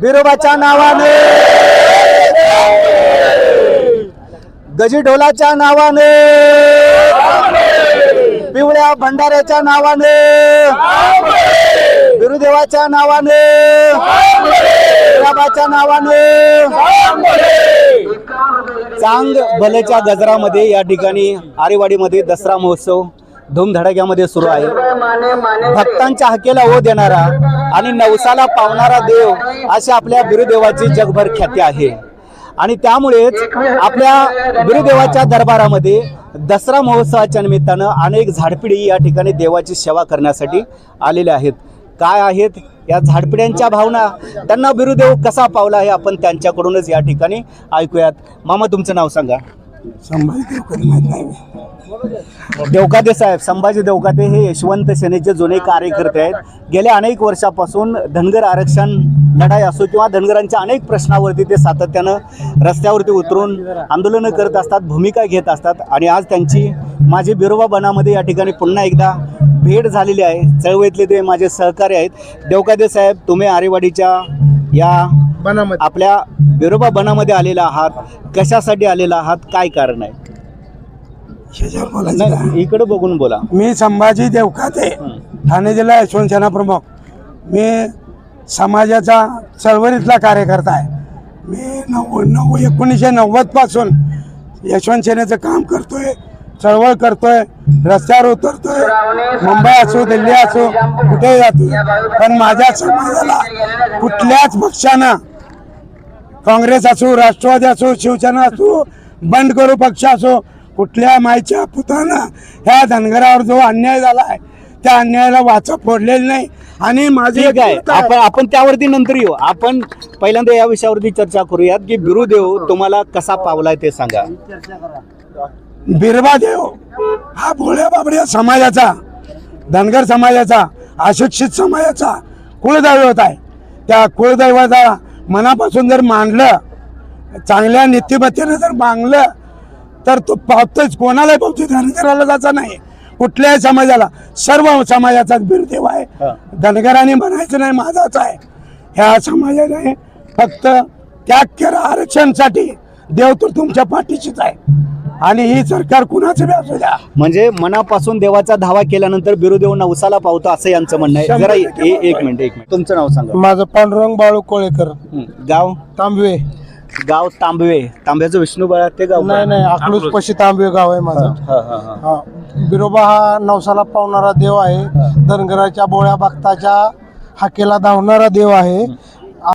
बिरोबाच्या नावाने, गजी ढोलाच्या नावाने, पिवळ्या भंडाऱ्याच्या नावाने, बिरुदेवाच्या नावाने, बिरोबाच्या नावाने, चांग भलेच्या गजरामध्ये या ठिकाणी आरेवाडीमध्ये दसरा महोत्सव धूमधडाक्यामध्ये सुरू आहे. भक्तांच्या हाकेला ओ देणारा आणि नवसाला पावणारा देव अशी आपल्या बिरुदेवाची जगभर ख्याती आहे. आणि त्यामुळेच आपल्या बिरुदेवाच्या दरबारामध्ये दसरा महोत्सवाच्या निमित्तानं अनेक झाडपिढी या ठिकाणी देवाची सेवा करण्यासाठी आलेल्या आहेत. काय आहेत या झाडपिढ्यांच्या भावना, त्यांना बिरुदेव कसा पावला हे आपण त्यांच्याकडूनच या ठिकाणी ऐकूयात. मामा, तुमचं नाव सांगा. संभाजी देवकाते माहित नाही. देवकाते साहेब, संभाजी देवकाते हे यशवंत सेनेचे जुने कार्यकर्ते आहेत. गेल्या अनेक वर्षापासून धनगर आरक्षण लढाई असो किंवा धनगरांच्या अनेक प्रश्नावरती ते सातत्यानं रस्त्यावरती उतरून आंदोलनं करत असतात, भूमिका घेत असतात. आणि आज त्यांची माझी बिरोबा बनामध्ये या ठिकाणी पुन्हा एकदा भेट झालेली आहे. चळवळीतले ते माझे सहकारी आहेत. देवकाते साहेब, तुम्ही आरेवाडीच्या या आपल्या बिरोबा बनामध्ये आलेला आहात, कशासाठी आलेला आहात, काय कारण आहे? इकडे बघून बोला. मी संभाजी देवकाते, ठाणे जिल्हा यशवंत सेना प्रमुख. मी समाजाचा चळवळीतला कार्यकर्ता आहे. मी 1990 पासून यशवंत सेनेचं काम करतोय, चळवळ करतोय, रस्त्यावर उतरतोय. मुंबई असो, दिल्ली असो, कुठेही जातोय. पण माझ्या समाजाला कुठल्याच पक्षानं, काँग्रेस असो, राष्ट्रवादी असो, शिवसेना असो, बंड करू पक्ष असो, कुठल्या मायच्या पुतानं ह्या धनगरावर जो अन्याय झाला आहे त्या अन्यायाला वाचा फोडलेली नाही. आणि माझे काय आपण त्यावरती नंतर येऊ. आपण पहिल्यांदा या विषयावरती चर्चा करूयात की बिरुदेव तुम्हाला कसा पावलाय ते सांगा. बिरबा देव हा भोळ्या बाबड्या समाजाचा, धनगर समाजाचा, अशिक्षित समाजाचा कुळदैवत आहे. त्या कुळदैवता मनापासून जर मानलं, चांगल्या नीतिमत्तेने जर मानलं तर तो पावतोच. कोणाला पावतो, धनगराला जायचा नाही, कुठल्याही समाजाला. सर्व समाजाचाच बिरुदेव आहे. धनगरांनी म्हणायचं नाही माझाच आहे. ह्या समाजाने फक्त त्याग केला आरक्षणासाठी. देव तर तुमच्या पाठीशीच आहे. आणि ही सरकार कुणाचं बी असू द्या. म्हणजे मनापासून देवाचा धावा केल्यानंतर बिरुदेव नवसाला पावतो असं यांचं म्हणणं आहे. जरा एक मिनिट तुमचं नाव सांगा. माझं पांडुरंग बाळू कोळेकर. गाव तांबवे. गाव तांबवे. तांब्याचं विष्णू बळा ते गाव? नाही, अकलूज पशी तांबवे गाव आहे माझं. हा. बिरोबा हा नवसाला पावणारा देव आहे. धनगराच्या बोळ्या भक्ताच्या हाकेला धावणारा देव आहे.